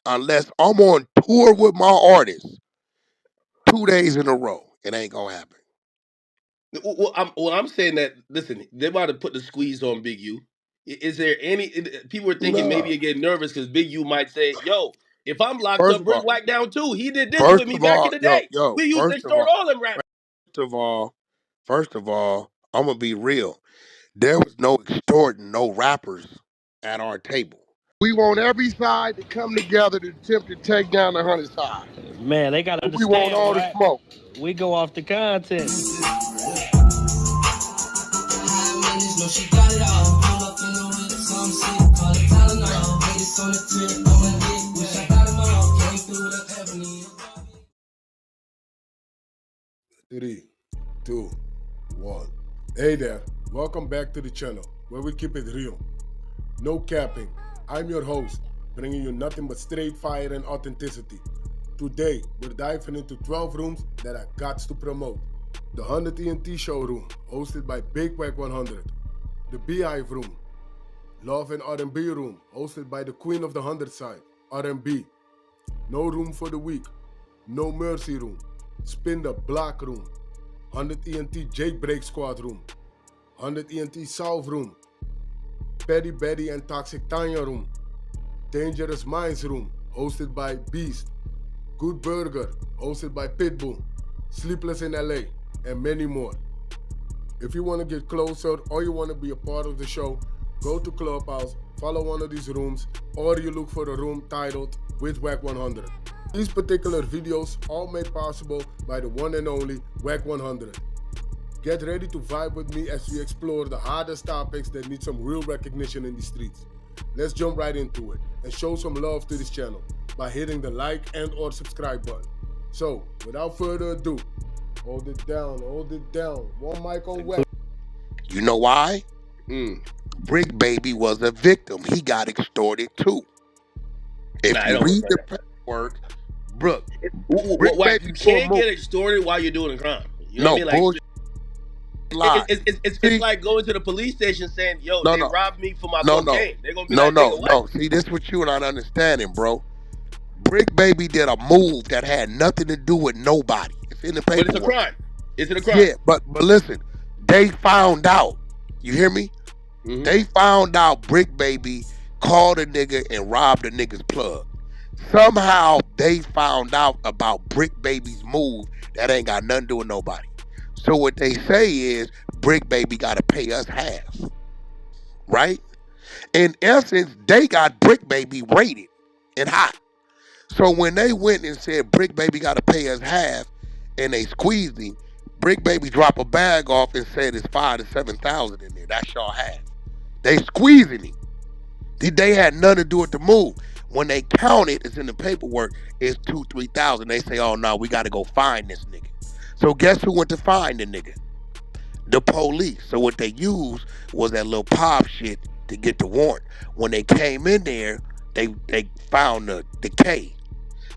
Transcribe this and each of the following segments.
unless I'm on tour with my artist 2 days in a row. It ain't gonna happen. Well, I'm saying that. Listen, they're about to put the squeeze on Big U. Is there any people are thinking maybe No. you get nervous because Big U might say, "Yo, if I'm locked First up, of Bricc all, whack down too. He did this first with me of back all, in the day. We used to first of extort all, all them rappers." first of all, I'm gonna be real. There was no extorting no rappers at our table. We want every side to come together to attempt to take down the 100 side. Man, they gotta We want understand, all the right? smoke. We go off the content. Three, two, one. Hey there, welcome back to the channel where we keep it real. No capping. I'm your host, bringing you nothing but straight fire and authenticity. Today, we're diving into 12 rooms that I got to promote. The 100 ENT showroom, hosted by Big Wack100. The Beehive room, Love and R&B room, hosted by the Queen of the 100 side, R&B. No room for the weak. No Mercy room. Spin the Block room. 100 ENT Jake Break Squad room. 100 ENT South room. Petty Betty and Toxic Tanya room. Dangerous Minds room, hosted by Beast. Good Burger, hosted by Pitbull. Sleepless in LA, and many more. If you want to get closer or you want to be a part of the show, go to Clubhouse, follow one of these rooms, or you look for a room titled with Wack100. These particular videos all made possible by the one and only Wack100. Get ready to vibe with me as we explore the hardest topics that need some real recognition in the streets. Let's jump right into it and show some love to this channel by hitting the like and or subscribe button. So, without further ado, hold it down. One mic on Wack. You know why? Bricc Baby was a victim. He got extorted too. If Nah, you it don't work read like the that. paperwork, Brooke, Bricc Whack, Baby you for a can't move. get extorted while you're doing a crime. You know what I No mean? Like bullshit lie. it's See, like going to the police station saying, "Yo, no, they no, robbed me for my no, no, cocaine." They're gonna be like, "Nigga, what?" no. See, this what you not understanding, bro. Bricc Baby did a move that had nothing to do with nobody. It's in the But it's a paperwork. crime. Is it a crime? Yeah, but listen, they found out. You hear me? Mm-hmm. They found out Bricc Baby called a nigga and robbed a nigga's plug. Somehow they found out about Bricc Baby's move that ain't got nothing to do with nobody. So what they say is Bricc Baby got to pay us half, right? In essence, they got Bricc Baby rated and hot. So when they went and said Bricc Baby got to pay us half, and they squeezed him, Bricc Baby dropped a bag off and said it's 5,000 to 7,000 in there. That's y'all half. They squeezing him. They had nothing to do with the move. When they counted, it's in the paperwork, it's 2,000-3,000. They say, oh no, we got to go find this nigga. So guess who went to find the nigga? The police. So what they used was that little pop shit to get the warrant. When they came in there, they found the K.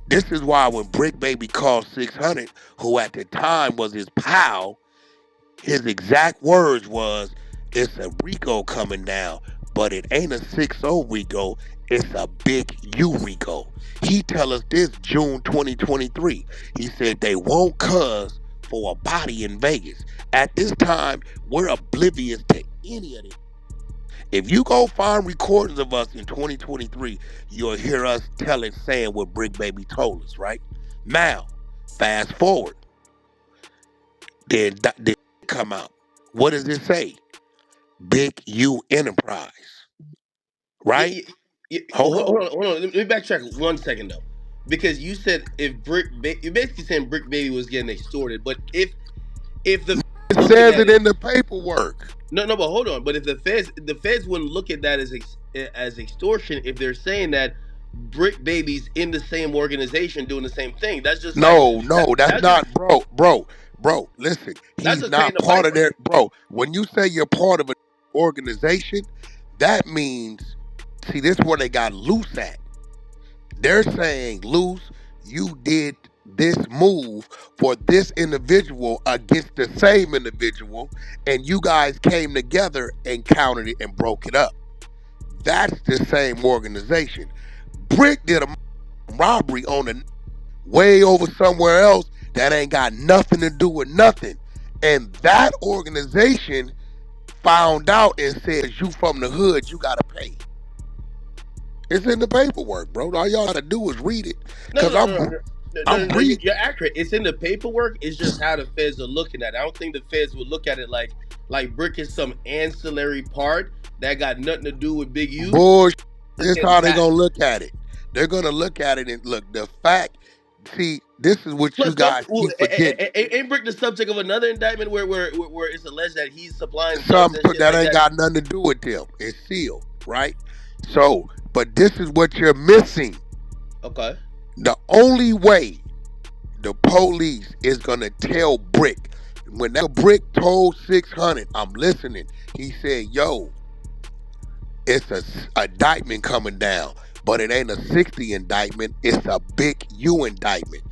This is why when Bricc Baby called 600, who at the time was his pal, his exact words was, it's a Rico coming down, but it ain't a 6-0 Rico, it's a big U Rico. He tell us this June 2023. He said they won't cuz for a body in Vegas. At this time, we're oblivious to any of this. If you go find recordings of us in 2023, you'll hear us saying what Bricc Baby told us, right? Now, fast forward. Then come out. What does it say? Big U Enterprise. Right? Hold on. Hold on. Let me backtrack 1 second though, because you said if you're basically saying Bricc Baby was getting extorted, but if the It looking says at it in the paperwork. no, but hold on. But if the feds wouldn't look at that as extortion if they're saying that Bricc Baby's in the same organization doing the same thing. That's just like No, that's not, just bro. Listen, that's he's just paying not the part of piper. their, bro. When you say you're part of an organization, that means, see, this is where they got loose at. They're saying, loose, you did this move for this individual against the same individual, and you guys came together and counted it and broke it up. That's the same organization. Bricc did a robbery on a way over somewhere else that ain't got nothing to do with nothing. And that organization found out and says, you from the hood, you gotta pay. It's in the paperwork, bro. All y'all gotta do is read it. No, Cause no, no, no, no, I'm no, reading. you're accurate. It's in the paperwork. It's just how the feds are looking at it. I don't think the feds would look at it like Bricc is some ancillary part that got nothing to do with Big U. Bullshit. Just This getting how they gonna taxed. look at it. They're gonna look at it and look, the fact, see, this is what you Plus, don't guys keep forgetting. ain't Bricc the subject of another indictment where it's alleged that he's supplying drugs Some and shit that like ain't that? got nothing to do with them. It's sealed, right? So, but this is what you're missing. Okay. The only way the police is gonna tell Bricc, when that Bricc told 600, I'm listening. He said, yo, it's a indictment coming down, but it ain't a 60 indictment, it's a big U indictment.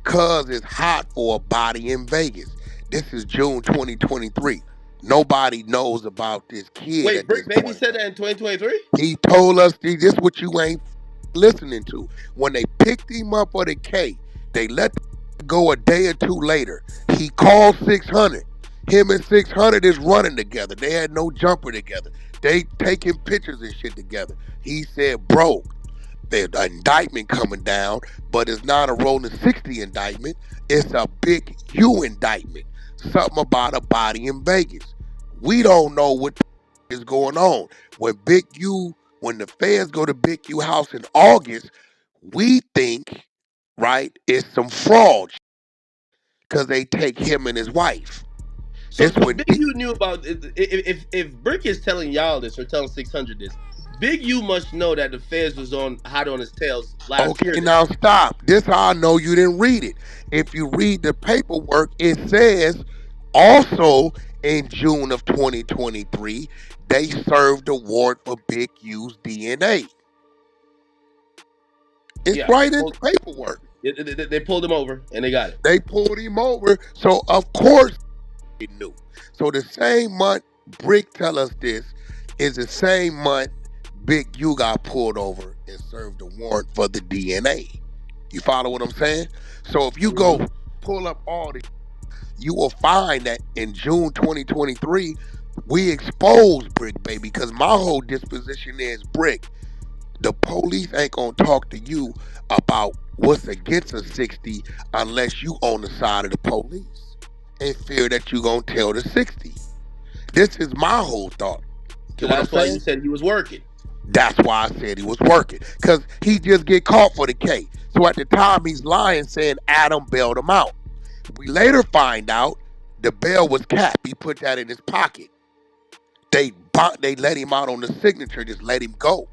Cuz it's hot for a body in Vegas. This is June 2023. Nobody knows about this kid Wait, at this Bricc Baby point. said that in 2023? He told us, see, this what you ain't listening to. When they picked him up for the K, they let him go a day or two later. He called 600. Him and 600 is running together. They had no jumper together. They taking pictures and shit together. He said, bro, there's an indictment coming down, but it's not a rolling 60 indictment. It's a big U indictment. Something about a body in Vegas. We don't know what is going on. When the feds go to Big U house in August, we think, right, it's some fraud because they take him and his wife. So This so when Big U knew about if Bricc is telling y'all this or telling 600 this, Big U must know that the feds was on hot on his tails last year okay, then. now stop. This how I know you didn't read it. If you read the paperwork, it says also in June of 2023, they served a warrant for Big U's DNA. It's Yeah, right in the paperwork. they pulled him over and they got it. They pulled him over, so of course they knew. So the same month Bricc tell us this is the same month Big U got pulled over and served a warrant for the DNA. You follow what I'm saying? So if you Mhm. go pull up all the, you will find that in June 2023, we exposed Bricc, baby, because my whole disposition is Bricc. The police ain't gonna talk to you about what's against a 60 unless you on the side of the police and fear that you gonna tell the 60. This is my whole thought. So Get what I'm that's why you saying? said he was working. That's why I said he was working. Because he just get caught for the K. So at the time he's lying saying Adam bailed him out. We later find out the bail was capped. He put that in his pocket. They let him out on the signature, just let him go.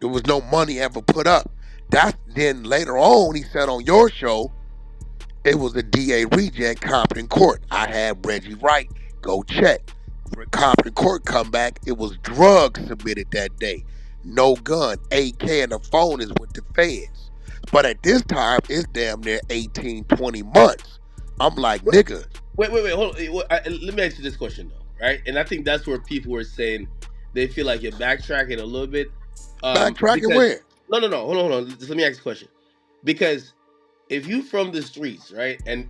There was no money ever put up. That's then later on he said on your show, it was a DA reject Compton Court. I had Reggie Wright go check. Compton Court come back, it was drugs submitted that day. No gun, AK and the phone is with the feds. But at this time, it's damn near 18, 20 months. I'm like, Wait, nigga, wait. Hold on. Let me ask you this question though, right? And I think that's where people were saying they feel like you're backtracking a little bit, backtracking because where? no. Hold on. Just let me ask the question. Because if you from the streets, right, and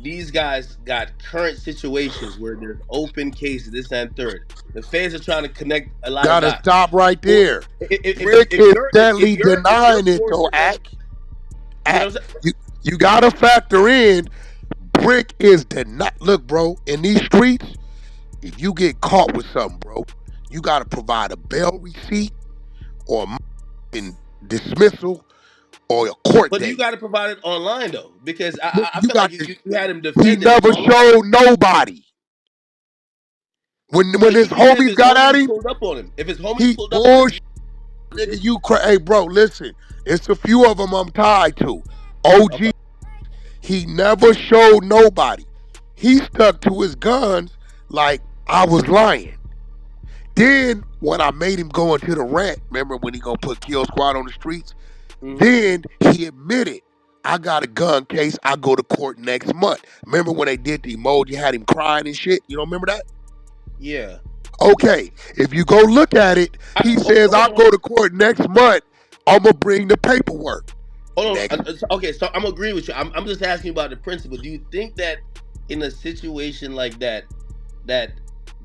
these guys got current situations where there's open cases, this and third, the feds are trying to connect a lot of Gotta dots. stop right Well, there. Bricc is steadily if your denying it force though, is on, Act. you get Act. what I'm saying? You gotta factor in Bricc is denied. Look, bro, in these streets, if you get caught with something, bro, you gotta provide a bail receipt or a dismissal or a court But you date. got to provide it online though, because Nigga, I you feel like got you, to. you had him He defending it never online. showed nobody. When But his even if homies his got at homies him, pulled up on him, if his homies he pulled up on him, bullshit. Nigga, you hey, bro, listen. It's a few of them I'm tied to. okay. OG, he never showed nobody. He stuck to his guns like I was lying. Then when I made him go into the rant, remember when he gonna put Kill Squad on the streets? Hmm. Then he admitted, I got a gun case. I go to court next month. Remember when they did the emoji, had him crying and shit? You don't remember that? Yeah. Okay, if you go look at it, he says, I'll Hold on. go to court next month. I'm gonna bring the paperwork. Hold on. Next, Okay, so I'm agreeing with you. I'm just asking about the principle. Do you think that in a situation like that, that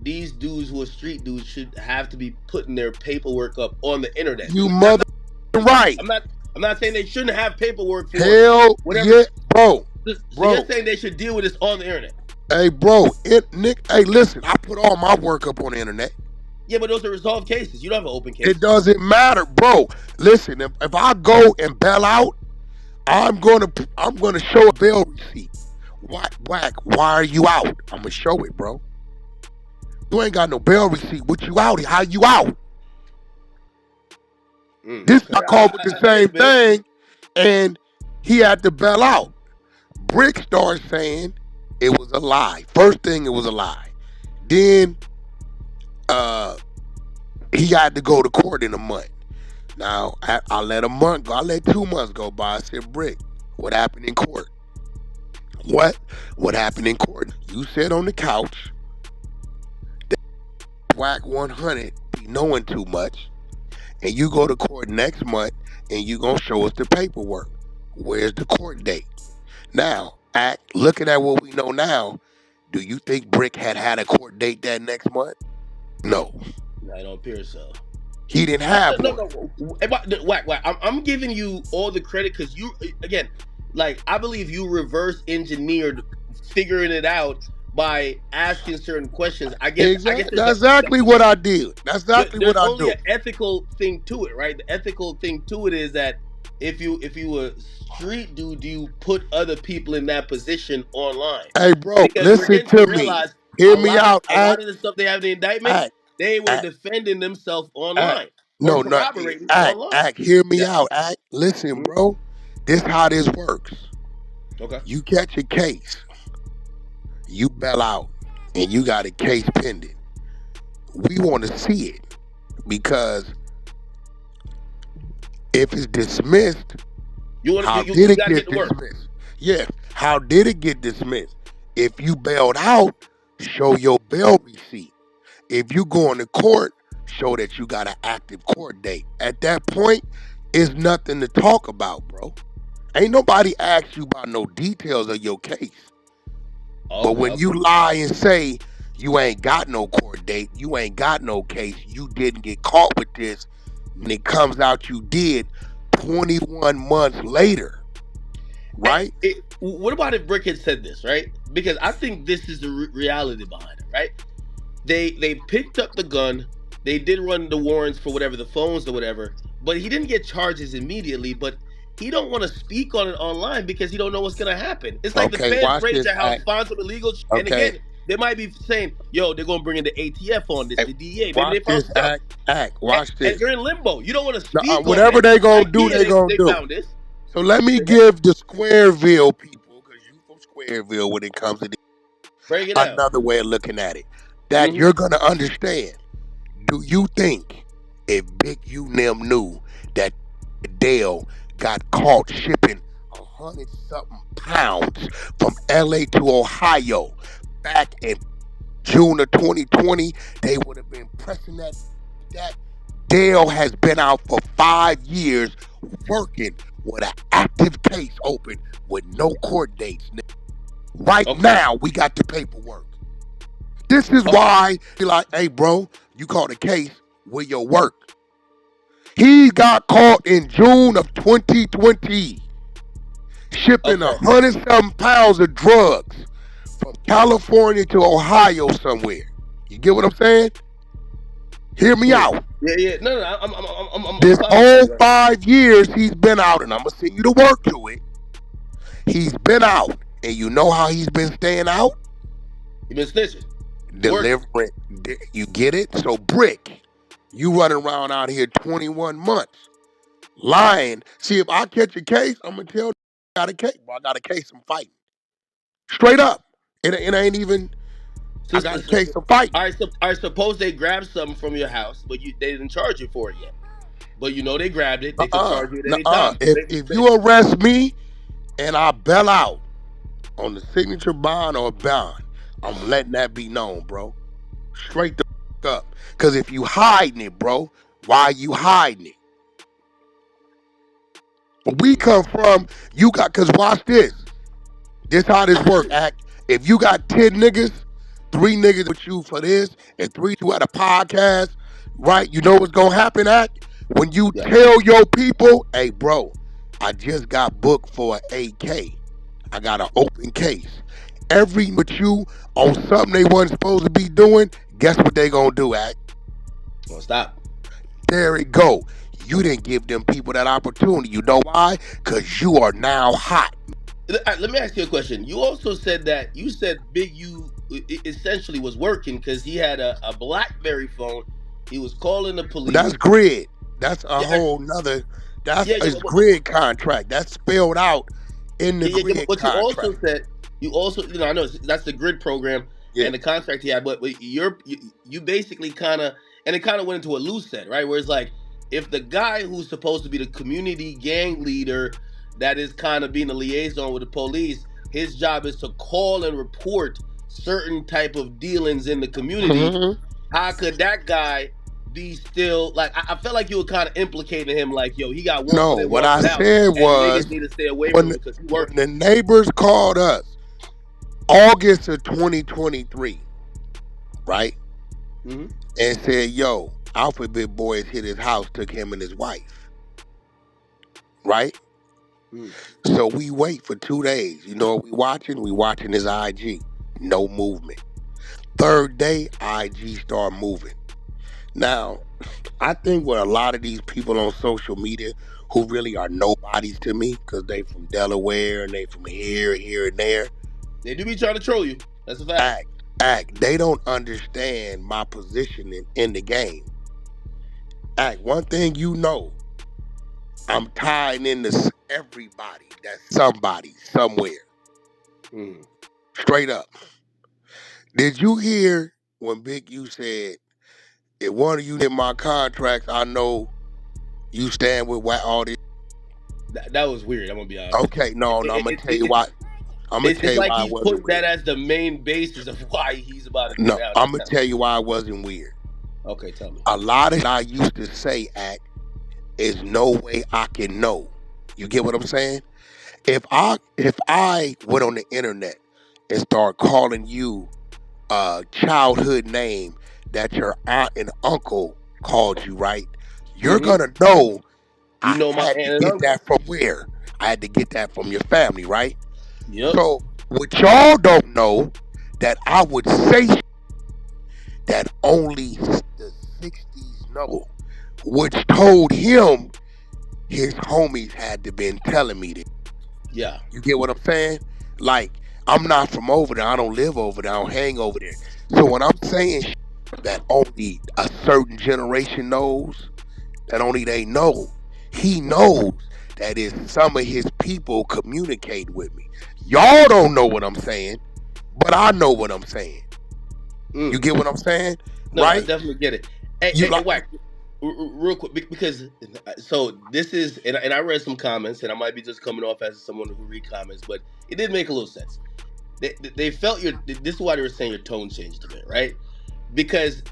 these dudes who are street dudes should have to be putting their paperwork up on the internet? you I'm mother not. right. I'm not. I'm not saying they shouldn't have paperwork for Hell whatever. yeah, bro, So you're bro. saying they should deal with this on the internet? Hey, bro, Nick. Hey, listen, I put all my work up on the internet. Yeah, but those are resolved cases. You don't have an open It case. doesn't matter, bro. Listen, if I go and bail out, I'm gonna show a bail receipt. Whack, why are you out? I'm gonna show it, bro. You ain't got no bail receipt. What you out? How you out? This Okay, I called with the that makes same sense. thing, and he had to bail out. Bricc started saying it was a lie. First thing, it was a lie. Then he had to go to court in a month. Now I let a month go. I let 2 months go by. I said, Bricc, what happened in court? What happened in court? You said on the couch that Wack100 be knowing too much, and you go to court next month and you gonna show us the paperwork. Where's the court date? Now, looking at what we know now, do you think Bricc had a court date that next month? No, No, I don't appear so. he didn't have No, one. no, whack. I'm giving you all the credit because you, again, like I believe you reverse engineered figuring it out by asking certain questions. I guess Exactly. there's That's exactly what I did. That's exactly what there's I only do. an ethical thing to it, right? The ethical thing to it is that if you were street dude, do you put other people in that position online? Hey, bro, Because we're listen getting to to me. realize Hear me out. a lot of the stuff they have in the indictment, Act, they were act, defending themselves act. online or No, no, corroborating online. Hear me Yeah. out. Listen, Mhm. bro. This how this works. Okay. You catch a case, you bail out, and you got a case pending. We want to see it because if it's dismissed, how did You it got to get get to work. dismissed? Yeah, how did it get dismissed? If you bailed out, show your bail receipt. If you go into court, show that you got an active court date. At that point, it's nothing to talk about, bro. Ain't nobody asked you about no details of your case. But when Okay. you lie and say you ain't got no court date, you ain't got no case, you didn't get caught with this, and it comes out you did 21 months later, right? What about if Brick had said this, right? Because I think this is the reality behind it, right? They picked up the gun, they did run the warrants for whatever the phones or whatever, but he didn't get charges immediately. But he don't want to speak on it online because he don't know what's gonna happen. It's like the Okay, feds watch raid this your house, act. find some illegal, and Okay, again, they might be saying, "Yo, they're gonna bring in the ATF on this, hey, the DEA." Maybe watch they found this some stuff, watch and this. you're in limbo. You don't want to Now, speak on whatever it. they gonna Like, do, yeah, they gonna they do. found this. So let me Again, give the Squareville people, because you from Squareville when it comes to this, break it out. another way of looking at it that Hmm. you're gonna understand. Do you think if Big U and them knew that Dale got caught shipping 100-something pounds from LA to Ohio back in June of 2020, they would have been pressing that. Dale has been out for 5 years working with an active case open with no court dates. Right Okay. now, we got the paperwork. This is Okay. why be like, hey, bro, you caught a case with your work. He got caught in June of 2020 shipping Okay. 100-something pounds of drugs from California to Ohio somewhere. You get what I'm saying? Hear me Hmm. out. Yeah. Yeah. No. No. I'm This following whole you. Right. 5 years he's been out, and I'm gonna send you to work to it. He's been out, and you know how he's been staying out? You been snitching, working. Delivering. You get it? So Bricc, you running around out here 21 months lying. See, if I catch a case, I'm gonna tell you I got a case. Well, I got a case. I'm fighting straight up. It ain't even. So, I got a case. I'm fighting. all right. Suppose they grabbed something from your house, but they didn't charge you for it yet. But you know they grabbed it. They could charge you at any time. If you arrest me and I bail out on the signature bond or bond, I'm letting that be known, bro. Straight the up. Cause if you hiding it, bro, why are you hiding it? But we come from, you got, cause watch this. This how this work, act. If you got 10 niggas, 3 niggas with you for this, and 3 you at a podcast, right? You know what's gonna happen, act? When you Yeah. tell your people, hey bro, I just got booked for an AK. I got an open case. Every with you on something they wasn't supposed to be doing, guess what they gonna do, act? Well, stop. There it go. You didn't give them people that opportunity. You know why? Cause you are now hot. Let me ask you a question. You also said that you said Big U essentially was working because he had a BlackBerry phone. He was calling the That's police. grid. That's a Yeah, whole nother. That's yeah, yeah. a grid contract. That's spelled out in the Yeah, grid but you also contract. said I know that's the grid program Yeah. and the contract he had, but you basically kind of and it kind of went into what Lou said, right? Where it's like if the guy who's supposed to be the community gang leader that is kind of being a liaison with the police, his job is to call and report certain type of dealings in the community. Mhm. How could that guy be still like? I felt like you were kind of implicating him, like, yo, he got No, wanted in, what I wanted out, said and niggas was need to stay away from when him because he when working. the neighbors called us August of 2023, right, Hmm. and said, "Yo, Alphabet Boys hit his house, took him and his wife." Right. Mm. So we wait for 2 days. You know what we watching? We watching his IG. No movement. Third day, IG start moving. Now, I think with a lot of these people on social media who really are nobodies to me because they from Delaware and they from here, here, and there, They do be trying to troll you. That's a fact. they don't understand my position in the game. One thing you know, I'm tying into everybody that's somebody somewhere. Mm. Straight up. Did you hear when Big U said, if one of you hit my contracts, I know you stand with all this? That was weird. I'm gonna be honest. Okay, no, I'm gonna It, tell it, you it, why. I'm gonna tell it's you like why it he's wasn't putting that weird. as the main basis of why he's about to No, get out. I'm That's gonna kind tell you why it wasn't weird. okay. Tell me. A lot of I used to say, is no way I can know. You get what I'm saying? If I went on the internet and start calling you a childhood name that your aunt and uncle called you, right? You're Hmm. gonna know You I know my had to aunt and get uncle. that from where? I had to get that from your family, right? Yep. So what y'all don't know that I would say that only the 60s know, which told him his homies had to been telling me this. Yeah. You get what I'm saying? Like, I'm not from over there. I don't live over there. I don't hang over there. So when I'm saying that only a certain generation knows, that only they know, he knows that is some of his people communicate with me. Y'all don't know what I'm saying, but I know what I'm saying. You Mm. get what I'm saying? No, I Right? definitely get it. Hey, You hey, like Wack, real quick, because so this is, and I read some comments, and I might be just coming off as someone who read comments, but it did make a little sense. They felt your. This is why they were saying your tone changed a bit, right? Because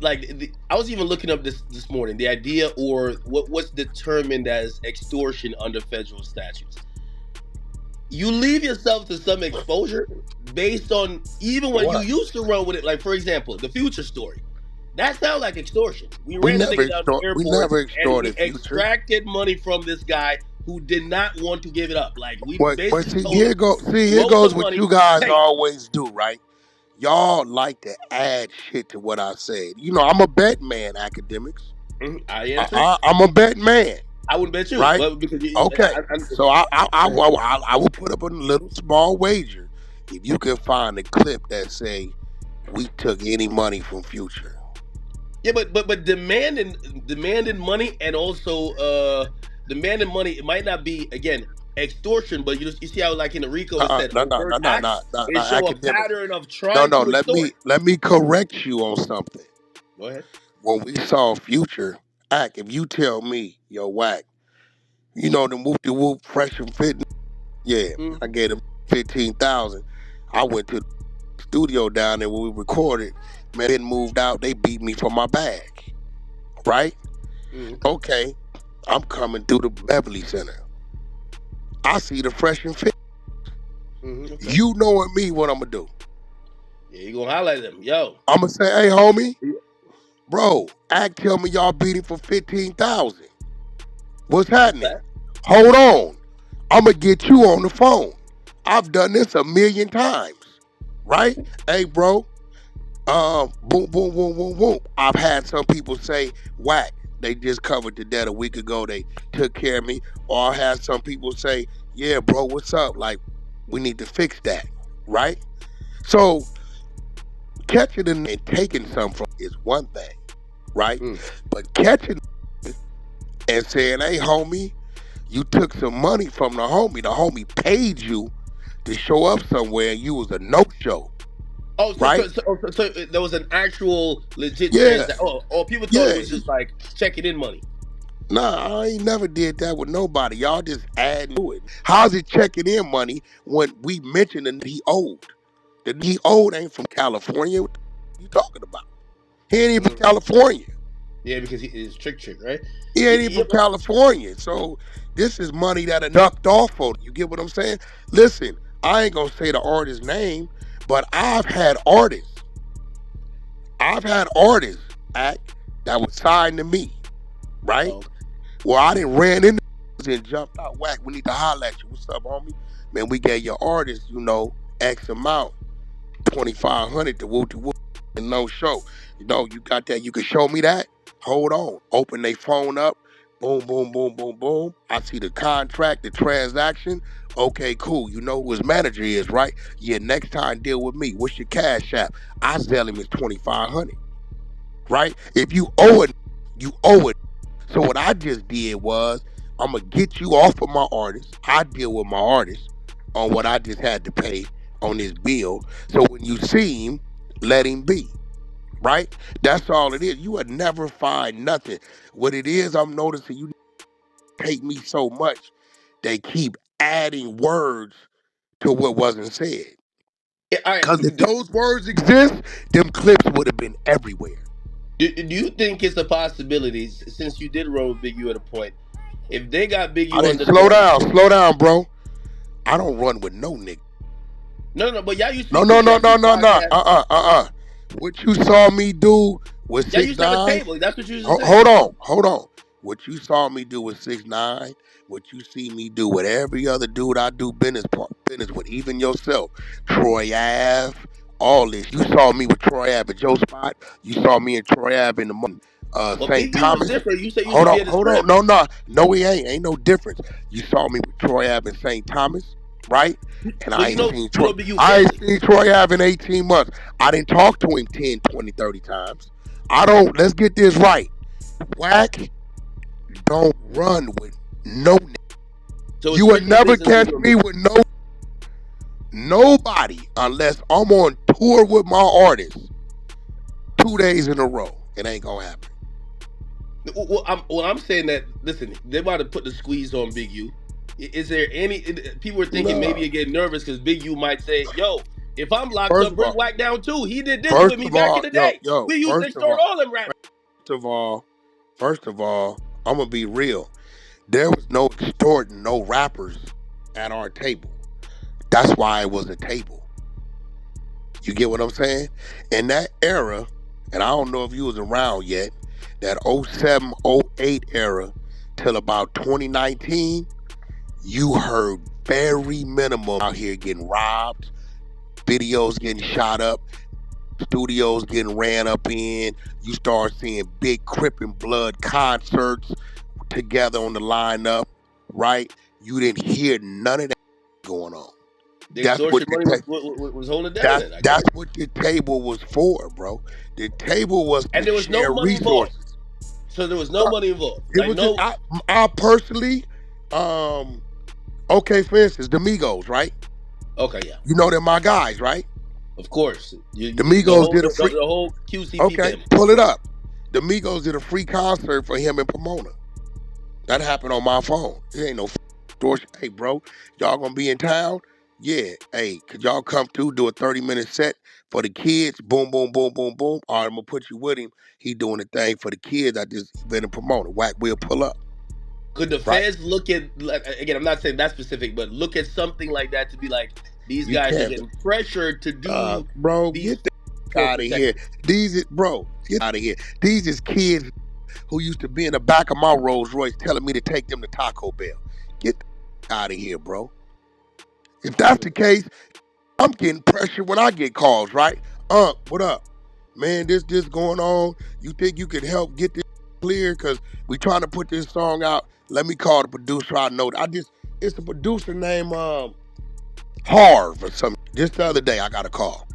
I was even looking up this morning the idea or what's determined as extortion under federal statutes. You leave yourself to some exposure based on even when you what? used to run with it. Like for example, the Future story. That sounds like extortion. We We ran the never nigga down to the extort. We airport never and we extorted Future. extracted money from this guy who did not want to give it up. Like we But basically see, told him, here wrote the goes what money, you guys pay. always do, right? Y'all like to add shit to what I said. You know, I'm a bet man, academics. Mhm, I am too. I'm a bet man, I wouldn't bet you, right? but because Okay. So go ahead. I will put up a little small wager if you can find a clip that say we took any money from Future. Yeah, but demanding money and also demanding money. It might not be again extortion, but you see how like in the RICO it said No, no, no, overt no, no, acts. no, It no, show a academics. pattern of No, trying no. to extort. Let me correct you on something. Go ahead. When we saw Future act, if you tell me, yo, Wack, you know the whoop de whoop fresh and fit. Yeah, I Mm-hmm. gave him 15,000. I went to the studio down there where we recorded. Man, didn't moved out. They beat me for my bag. Right? Mm-hmm. Okay, I'm coming through the Beverly Center. I see the fresh and fit. Okay. You knowing me, what I'm gonna do? Yeah, you gonna highlight them, yo. I'm gonna say, hey, homie, bro, Act tell me y'all beat him for 15,000. What's happening? Hold on. I'm gonna get you on the phone. I've done this a million times, right? Hey, bro, boom, boom, boom, boom, boom. I've had some people say, Wack, they just covered the debt a week ago. They took care of me. Or I had some people say, yeah, bro, what's up? Like, we need to fix that, right? So catching and taking some from is one thing, right? But catching and saying, hey, homie, you took some money from the homie paid you to show up somewhere and you was a no-show. Oh, right? So there was an actual legit Yeah, transaction. Oh, people thought it yeah. was just like checking in money. Nah, I ain't never did that with nobody. Y'all just add to it. How's it checking in money when we mentioned that he owed? The he owed ain't from California. What you talking about? He ain't even from California. Yeah, because he is trick, right? He ain't even Yeah, from California. So this is money that I ducked off on. You get what I'm saying? Listen, I ain't gonna say the artist's name, but I've had artists act that was signed to me, right? Well, I didn't ran into and jumped out. Wack, we need to holler at you. What's up, homie? Man, we gave your artist, X amount, 2,500 to woo to woo and no show. You got that? You can show me that? Hold on. Open their phone up. Boom, boom, boom, boom, boom. I see the contract, the transaction. Okay, cool. You know who his manager is, right? Yeah, next time deal with me. What's your cash app? I sell him his 2,500. Right? If you owe it, you owe it. So what I just did was, I'm gonna get you off of my artist. I deal with my artist on what I just had to pay on this bill. So when you see him, let him be. Right? That's all it is. You would never find nothing. What it is, I'm noticing you hate me so much, they keep adding words to what wasn't said. Yeah, all right. Because if those words exist, them clips would have been everywhere. Do you think it's a possibility, since you did run with Big U at a point, if they got Big I U didn't under the slow down, bro. I don't run with no nigga. No, but y'all used to No, be no, cool. no, Y'all no, used to no, no. podcast. What you saw me do with Y'all six used to have a nine. table. That's what you used to say. Hold on. What you saw me do with 6ix9ine, what you see me do with every other dude I do business with, even yourself, Troy Ave, all this. You saw me with Troy Ave at Joe Spot. You saw me and Troy Ave in the Well, St. Big U was Thomas. different. You said you used to be at his crib. No, he ain't. Ain't no difference. You saw me with Troy Ave in St. Thomas, right? And Well, I ain't seen you Troy. know Big U I ain't family. seen Troy Ave in 18 months. I didn't talk to him 10, 20, 30 times. Let's get this right. Wack don't run with no nigga. So it's You would strictly never business with catch you and me Big U. with nobody unless I'm on tour with my artist 2 days in a row. It ain't gonna happen. Well, I'm saying that. Listen, they about to put the squeeze on Big U. Is there any people are thinking maybe No. you get nervous because Big U might say, "Yo, if I'm locked First up, of all, bring Wack down too. He did this with me back in the day. We used to extort all them rappers." first of all, I'm gonna be real. There was no extorting no rappers at our table. That's why it was a table. You get what I'm saying? In that era, and I don't know if you was around yet, that '07, '08 era till about 2019, you heard very minimum out here getting robbed, videos getting shot up, studios getting ran up in. You start seeing big Crip and Blood concerts together on the lineup, right? You didn't hear none of that going on. The That's what extortion money was holding it down. Then I guess. that's what the table was for, bro. The table was And to there was no share money involved. resources. So there was no money involved. It Like was just no. I personally, okay, for instance, the Migos, right? Okay, yeah. You know they're my guys, right? Of course, The Migos did a the free. whole QCP Okay, family. pull it up. The Migos did a free concert for him in Pomona. That happened on my phone. It ain't no extortion. Hey, bro, y'all gonna be in town? Yeah. Hey, could y'all come through, do a 30-minute set for the kids? Boom, boom, boom, boom, boom. All right, I'm gonna put you with him. He doing the thing for the kids. I just been in Pomona. Wack will pull up. Could the right? feds look at, like, again? I'm not saying that specific, but look at something like that to be like, these You guys are can't, getting pressured to do bro. these Get the for out of here. protection. Get out of here. These is kids who used to be in the back of my Rolls Royce telling me to take them to Taco Bell. Get the out of here, bro. If that's the case, I'm getting pressure when I get calls, right? What up? Man, this going on. You think you could help get this clear? Cause we trying to put this song out. Let me call the producer. I know. It's a producer named Harv or something. Just the other day I got a call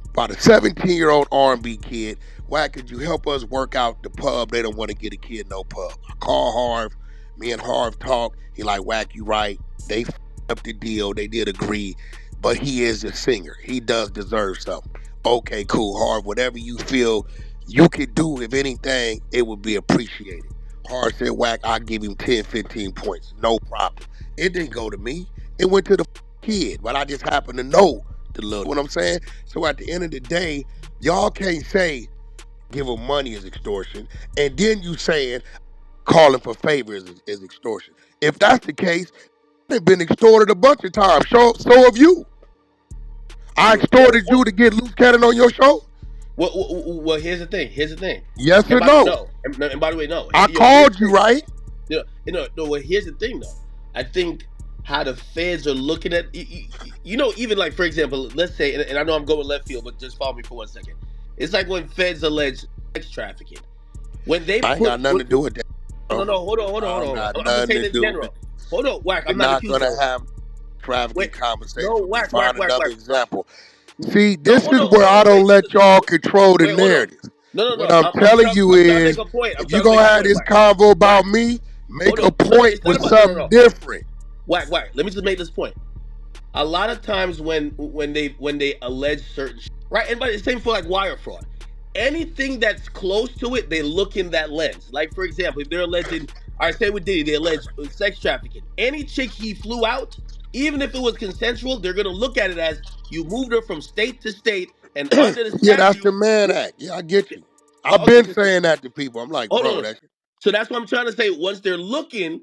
about a 17-year-old R&B kid. Wack, could you help us work out the pub? They don't want to get a kid no pub. I call Harv. Me and Harv talk. He like, Wack, you right. They up the deal. They did agree. But he is a singer. He does deserve something. Okay, cool, Harv. Whatever you feel you could do, if anything, it would be appreciated. Harv said, Wack, I'll give him 10, 15 points. No problem. It didn't go to me. It went to the kid. But I just happened to know the little, what I'm saying? So at the end of the day, y'all can't say give them money is extortion, and then you saying calling for favors is extortion. If that's the case, they've been extorted a bunch of times. So have you. I extorted you to get loose cannon on your show? Well, here's the thing. Yes or And by, no? no, and by the way, no. I Yo, here's called you, right? no. Well, here's the thing, though. I think how the feds are looking at, even like, for example, let's say, and I know I'm going left field, but just follow me for 1 second. It's like when feds allege sex trafficking. When they I ain't got nothing to do with that. No, hold on. I'm just saying in general. Hold on, Wack. I'm not accusing. We're not gonna have trafficking conversation. No, Wack. Another example. See, No, this hold is on, where I don't wait. let y'all control the Wait, hold on. narrative. No. What I'm telling you I'm trying to is, make a point. if you're gonna have this convo about me, make a point It's not with about something different. Wack. Let me just make this point. A lot of times when they allege certain right, and by the same for like wire fraud, anything that's close to it, they look in that lens. Like, for example, if they're alleging, I say with Diddy, they allege sex trafficking. Any chick he flew out, even if it was consensual, they're gonna look at it as you moved her from state to state, and under the statute. Yeah, that's the Mann Act. Yeah, I get you. I've been saying that to people. I'm like, bro, that's. So that's what I'm trying to say. Once they're looking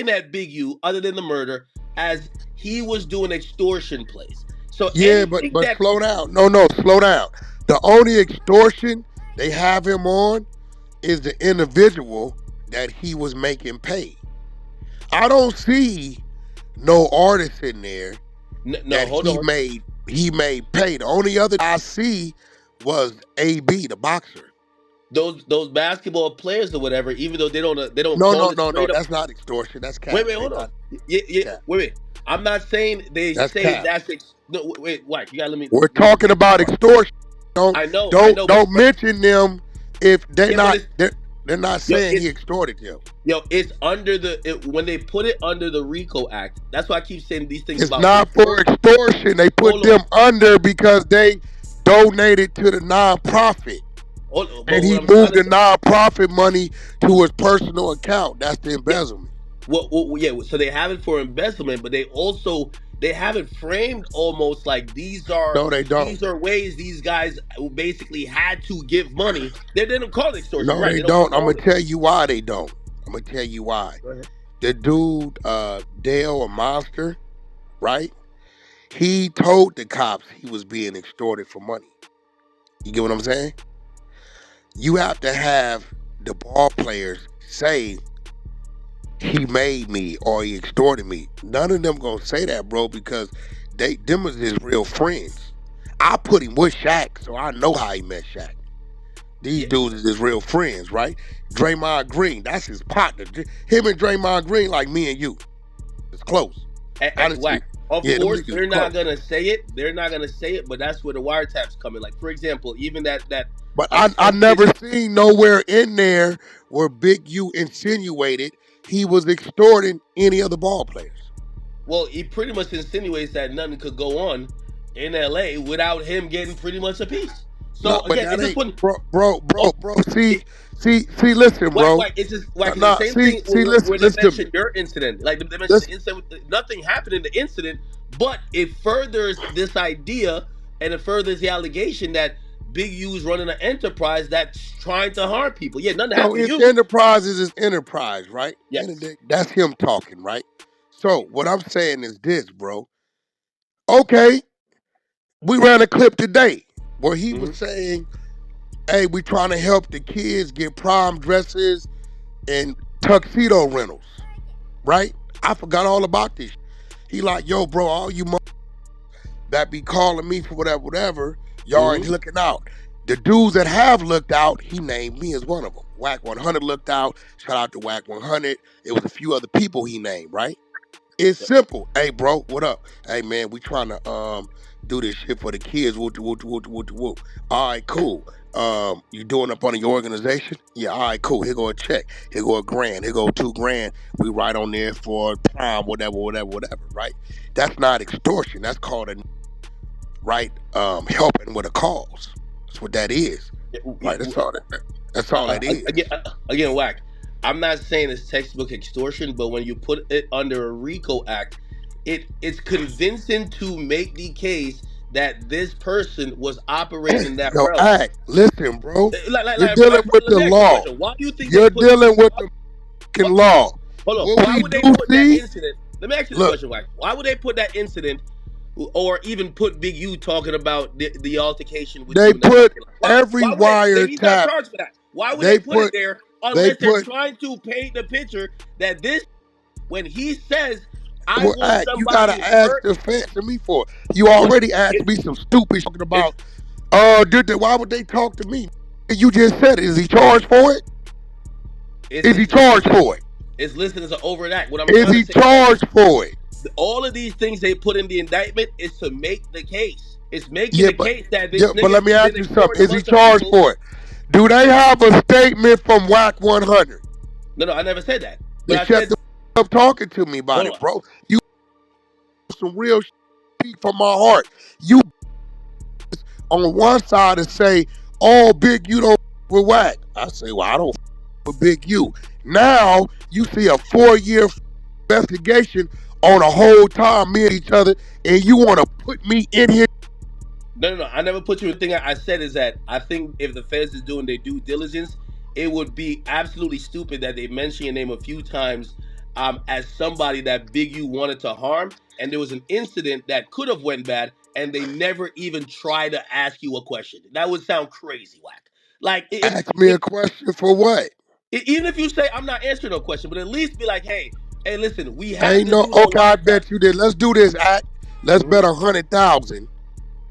at Big U, other than the murder, as he was doing extortion plays. So yeah, but slow down. No, slow down. The only extortion they have him on is the individual that he was making pay. I don't see no artist in there he made pay. The only other I see was AB, the boxer. Those basketball players or whatever, even though they don't no, that's not extortion. That's cap. Wait, hold on. Wait. I'm not saying they say that's no. Wait, Wack, you gotta let me. We're talking about extortion. Don't mention them if they're not saying he extorted them. It's under when they put it under the RICO Act. That's why I keep saying these things. It's not for extortion. They put them under because they donated to the nonprofit. And he moved the nonprofit money to his personal account. That's the embezzlement. Yeah. So they have it for embezzlement, but they have it framed almost like these are. No, they don't. These are ways these guys basically had to give money. They didn't call it extortion. No, right? They don't. I'm gonna tell you why they don't. I'm gonna tell you why. The dude, Dale, a monster, right? He told the cops he was being extorted for money. You get what I'm saying? You have to have the ball players say he made me or he extorted me. None of them gonna say that, bro, because them is his real friends. I put him with Shaq, so I know how he met Shaq. These dudes is his real friends, right? Draymond Green, that's his partner. Him and Draymond Green, like me and you, it's close. Of course, they're not gonna say it. They're not gonna say it, but that's where the wiretaps come in. Like, for example, even that. But I never seen nowhere in there where Big U insinuated he was extorting any of the ball players. Well, he pretty much insinuates that nothing could go on in LA without him getting pretty much a piece. So again, it's just when bro. See, listen, bro. It's just the same thing where they mentioned your incident. Like they mentioned the incident, nothing happened in the incident, but it furthers this idea and it furthers the allegation that Big U's running an enterprise that's trying to harm people. Yeah, nothing So happened to it's you. enterprises is enterprise, right? Yes. End of the day, that's him talking, right? So what I'm saying is this, bro. Okay, we ran a clip today where he was saying, hey, we trying to help the kids get prom dresses and tuxedo rentals, right? I forgot all about this. He like, yo, bro, all you that be calling me for whatever, y'all ain't looking out. The dudes that have looked out, he named me as one of them. Wack100 looked out. Shout out to Wack100. It was a few other people he named, right? It's simple. Hey, bro, what up? Hey, man, we trying to do this shit for the kids. Whoop, whoop, whoop, whoop, whoop. All right, cool. You doing up under your organization? Yeah, all right, cool. Here go a check. Here go $1,000. Here go $2,000. We right on there for prime, whatever, right? That's not extortion. That's called a right helping with a cause. That's what that is. Right. That's all that is. Again, Wack. I'm not saying it's textbook extortion, but when you put it under a RICO Act, it's convincing to make the case that this person was operating in that Yo, realm. act. Listen, bro. You're Bro, dealing with let the me ask you a law. question. Why do you think You're they put dealing with the fucking law. Hold on. What Why we would they do put that see? incident? Let me ask you this question, Wack. Why would they put that incident, or even put Big U talking about the altercation with They you? put Why every would they? He's not wiretap. charged for that. Why would They they put it put. there They unless they're put. trying to paint the picture that this, when he says, "I Well, want act. You somebody gotta ask hurt," the fans to me for it. You already asked me some stupid talking about. Why would they talk to me? You just said it. Is he charged for it? Is he charged for it? It's listed as an overt act. What I'm Is trying to he say is that charged for it? all of these things they put in the indictment is to make the case. It's making Yeah, the case that this but let nigga's me ask been you extorting something. a Is he bunch of charged people. for it? Do they have a statement from Wack100? No, I never said that. Then But I shut said, the up talking to me about hold it, on. bro. You some real shit from my heart. You on one side and say, "Oh, Big, you don't with Wack." I say, "Well, I don't with Big U." Now you see a 4-year investigation on a whole time me and each other, and you want to put me in here. No. I never put you. The thing I said is that I think if the feds is doing their due diligence, it would be absolutely stupid that they mention your name a few times as somebody that Big U wanted to harm, and there was an incident that could have went bad, and they never even try to ask you a question. That would sound crazy, Wack. Like Ask me a question for what? even if you say I'm not answering no question, but at least be like, hey, listen, we have Ain't this no dude on okay. I lockdown. bet you did. Let's do this. Act. Let's bet 100,000.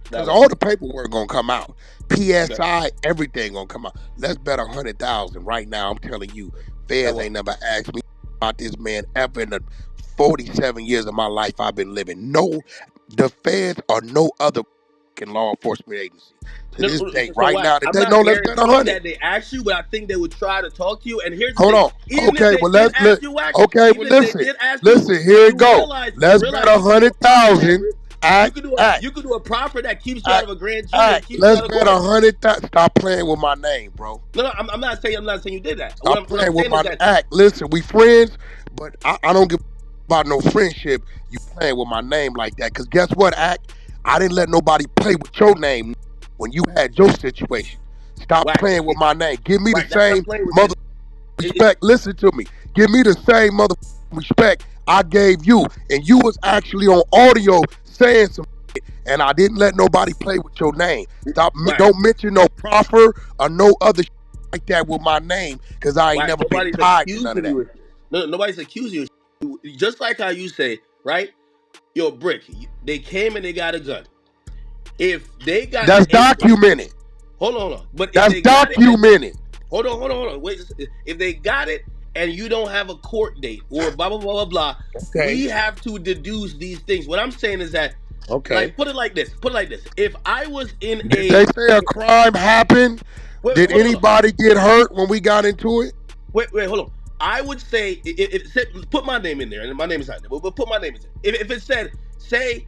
That Because way. all the paperwork gonna come out. Okay. PSI, everything gonna come out. Let's bet 100,000 right now. I'm telling you, feds ain't never asked me about this man ever in the 47 years of my life I've been living. No, the feds or no other law enforcement agency to No, this day, so right Wack, now, I'm they not know. Let's bet guaranteeing 100. that they ask you, but I think they would try to talk to you. And here's the Hold thing: on. even if Okay, they well did let's ask let. you, Wack, Okay, well even if they listen, did ask you, listen. Here it you go. realize Let's bet you could do a proffer that 100,000. Act, act. you could do a proffer that keeps you out Act, of a grand jury and act. keeps you Let's out of bet court. 100,000. Stop playing with my name, bro. No, I'm not saying you did that. Stop What I'm playing with saying is my that act. Listen, we friends, but I don't give about no friendship. You playing with my name like that? Cause guess what, act? I didn't let nobody play with your name when you had your situation. Stop Wack, playing with my name. Give me the that's not same playing with mother you. respect. Listen to me. Give me the same mother respect I gave you, and you was actually on audio saying some. And I didn't let nobody play with your name. Stop. Wack, Don't mention no proffer or no other like that with my name, because I ain't never been nobody's tied to none of accusing that. you. No, nobody's accusing you. Just like how you say, right? Yo, Bricc, they came and they got a gun. If they got That's any, documented. hold on. But if That's they got it, documented. hold on. Wait, if they got it and you don't have a court date or blah blah blah blah blah, Okay. we have to deduce these things. What I'm saying is that, Okay. like, put it like this. If I was in Did they say a crime happened? Did hold on. anybody get hurt when we got into it? Wait, hold on. I would say if it said, put my name in there, and my name is not there, but put my name in there. If it said, say,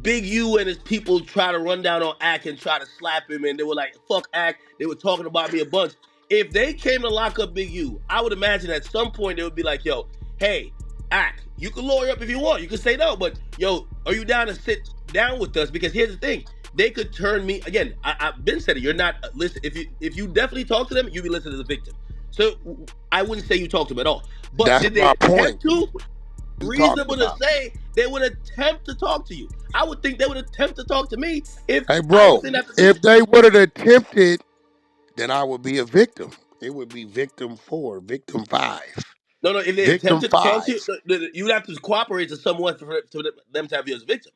Big U and his people try to run down on Ack and try to slap him, and they were like, "Fuck Ack." They were talking about me a bunch. If they came to lock up Big U, I would imagine at some point they would be like, "Yo, hey, Ack, you can lawyer up if you want. You can say no, but yo, are you down to sit down with us?" Because here's the thing: they could turn me again. I've been said it. You're not listen. If you definitely talk to them, you be listening to the victim. So I wouldn't say you talk to them at all. But That's did they my point. attempt to? You talking Reasonable to about? say they would attempt to talk to you. I would think they would attempt to talk to me if Hey, I bro, was in that if position. they would have attempted, then I would be a victim. It would be victim 4, victim 5, No, no. If they victim attempted to talk 5. to you, you would have to cooperate to someone for them to have you as a victim.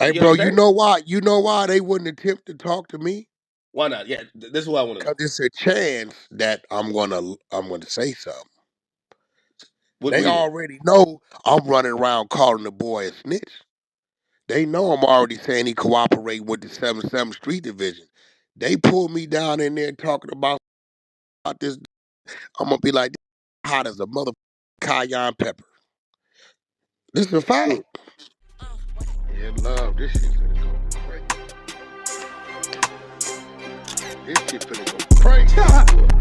Hey, You bro, you understand? know why? You know why they wouldn't attempt to talk to me? Why not? Yeah, this is what I want to Because know. it's a chance that I'm gonna say something. What They do you mean? already know I'm running around calling the boy a snitch. They know I'm already saying he cooperating with the 77th Street Division. They pull me down in there talking about this. I'm gonna be like, hot as a mother cayenne pepper. This is a Hmm. fact. Yeah, love. This shit finna go crazy. This shit finna go crazy.